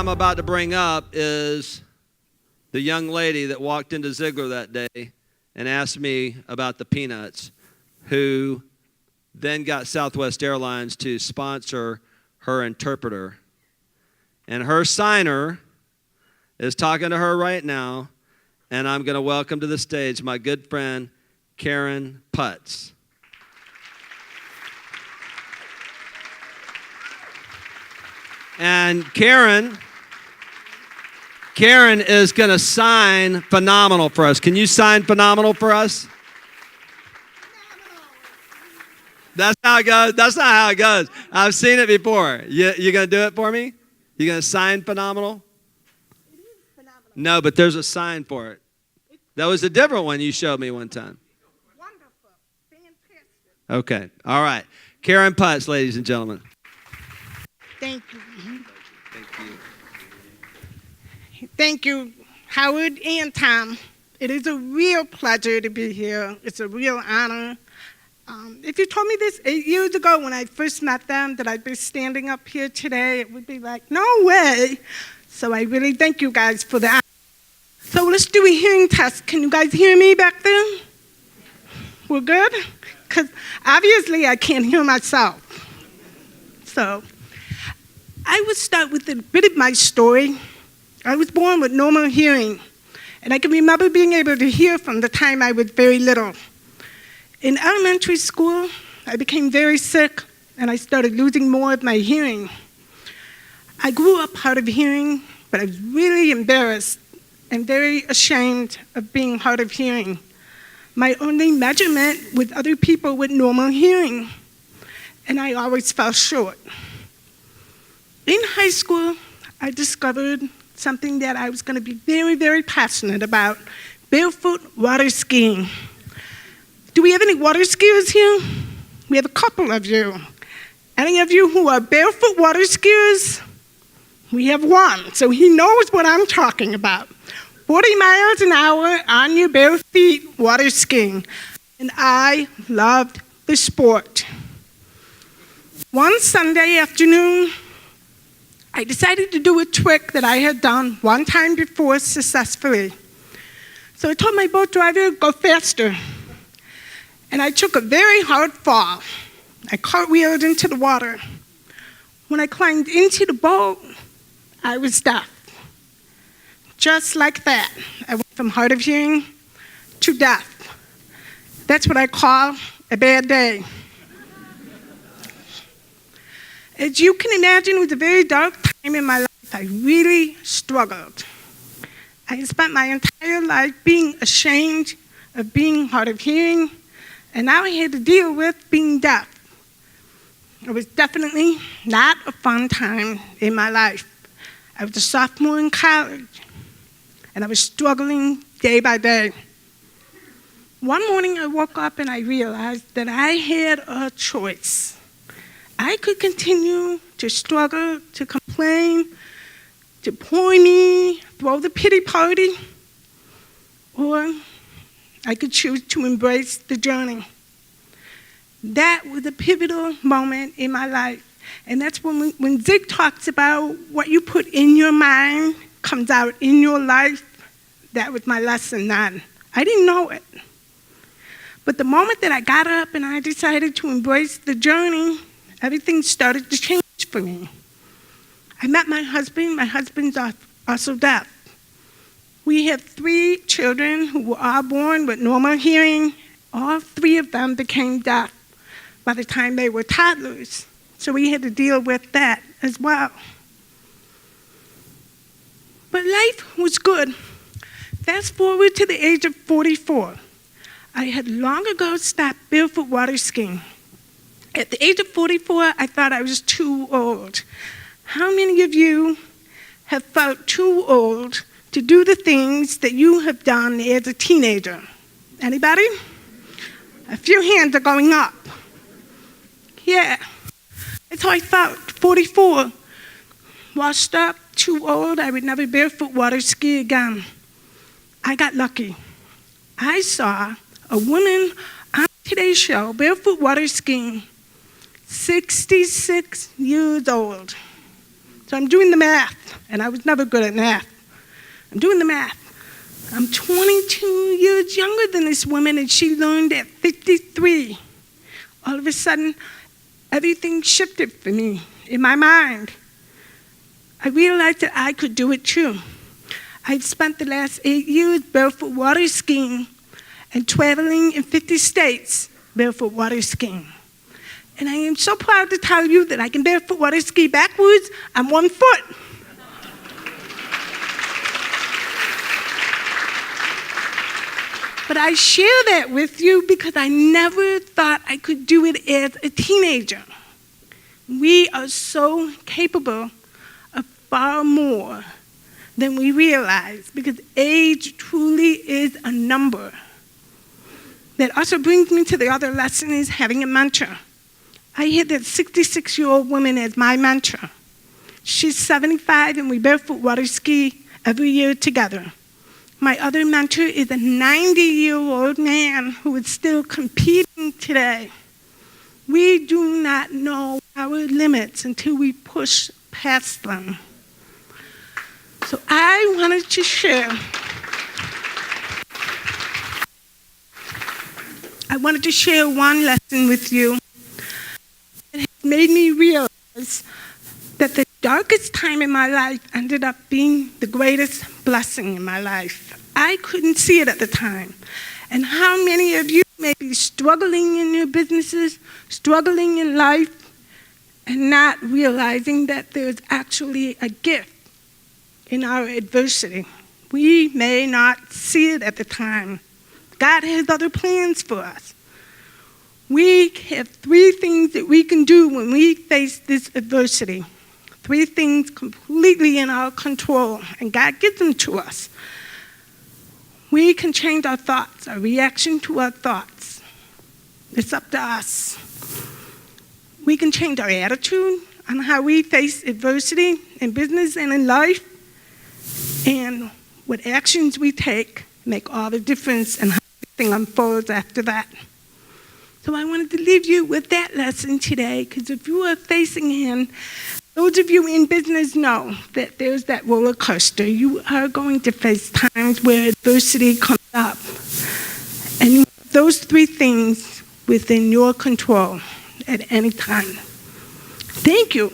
I'm about to bring up is the young lady that walked into Ziglar that day and asked me about the peanuts, who then got Southwest Airlines to sponsor her interpreter. And her signer is talking to her right now, and I'm going to welcome to the stage my good friend, Karen Putz. And Karen is going to sign phenomenal for us. Can you sign phenomenal for us? That's how it goes. That's not how it goes. I've seen it before. You going to do it for me? You going to sign phenomenal? It is phenomenal. No, but there's a sign for it. That was a different one you showed me one time. Wonderful. Fantastic. Okay. All right. Karen Putz, ladies and gentlemen. Thank you. Thank you. Thank you, Howard and Tom. It is a real pleasure to be here. It's a real honor. If you told me this 8 years ago when I first met them that I'd be standing up here today, it would be like, no way. So I really thank you guys for the honor. So let's do a hearing test. Can you guys hear me back there? We're good? Because obviously I can't hear myself. So I would start with a bit of my story. I was born with normal hearing, and I can remember being able to hear from the time I was very little. In elementary school, I became very sick, and I started losing more of my hearing. I grew up hard of hearing, but I was really embarrassed and very ashamed of being hard of hearing. My only measurement with other people with normal hearing, and I always fell short. In high school, I discovered something that I was going to be very, very passionate about: barefoot water skiing. Do we have any water skiers here? We have a couple of you. Any of you who are barefoot water skiers? We have one, so he knows what I'm talking about. 40 miles an hour on your bare feet water skiing. And I loved the sport. One Sunday afternoon, I decided to do a trick that I had done one time before successfully. So I told my boat driver to go faster. And I took a very hard fall. I cartwheeled into the water. When I climbed into the boat, I was deaf. Just like that, I went from hard of hearing to deaf. That's what I call a bad day. As you can imagine, it was a very dark time in my life. I really struggled. I spent my entire life being ashamed of being hard of hearing, and now I had to deal with being deaf. It was definitely not a fun time in my life. I was a sophomore in college, and I was struggling day by day. One morning I woke up and I realized that I had a choice. I could continue to struggle, to complain, to poor me, throw the pity party, or I could choose to embrace the journey. That was a pivotal moment in my life. And that's when Zig talks about what you put in your mind comes out in your life. That was my lesson then. I didn't know it. But the moment that I got up and I decided to embrace the journey, everything started to change for me. I met my husband. My husband's also deaf. We have 3 children who were all born with normal hearing. All 3 of them became deaf by the time they were toddlers. So we had to deal with that as well. But life was good. Fast forward to the age of 44. I had long ago stopped barefoot water skiing. At the age of 44, I thought I was too old. How many of you have felt too old to do the things that you have done as a teenager? Anybody? A few hands are going up. Yeah. That's how I felt, 44. Washed up, too old, I would never barefoot water ski again. I got lucky. I saw a woman on Today's Show, barefoot water skiing, 66 years old. So I'm doing the math, and I was never good at math. I'm doing the math. I'm 22 years younger than this woman, and she learned at 53. All of a sudden, everything shifted for me in my mind. I realized that I could do it too. I've spent the last 8 years barefoot water skiing and traveling in 50 states barefoot water skiing. And I am so proud to tell you that I can barefoot water ski backwards on one foot. But I share that with you because I never thought I could do it as a teenager. We are so capable of far more than we realize because age truly is a number. That also brings me to the other lesson is having a mentor. I had that 66-year-old woman as my mentor. She's 75 and we barefoot water ski every year together. My other mentor is a 90-year-old man who is still competing today. We do not know our limits until we push past them. So I wanted to share one lesson with you. It has made me realize that the darkest time in my life ended up being the greatest blessing in my life. I couldn't see it at the time. And how many of you may be struggling in your businesses, struggling in life, and not realizing that there's actually a gift in our adversity. We may not see it at the time. God has other plans for us. We have 3 things that we can do when we face this adversity. 3 things completely in our control, and God gives them to us. We can change our thoughts, our reaction to our thoughts. It's up to us. We can change our attitude on how we face adversity in business and in life, and what actions we take make all the difference in how everything unfolds after that. So I wanted to leave you with that lesson today, because if you are facing him, those of you in business know that there's that roller coaster. You are going to face times where adversity comes up. And those 3 things within your control at any time. Thank you.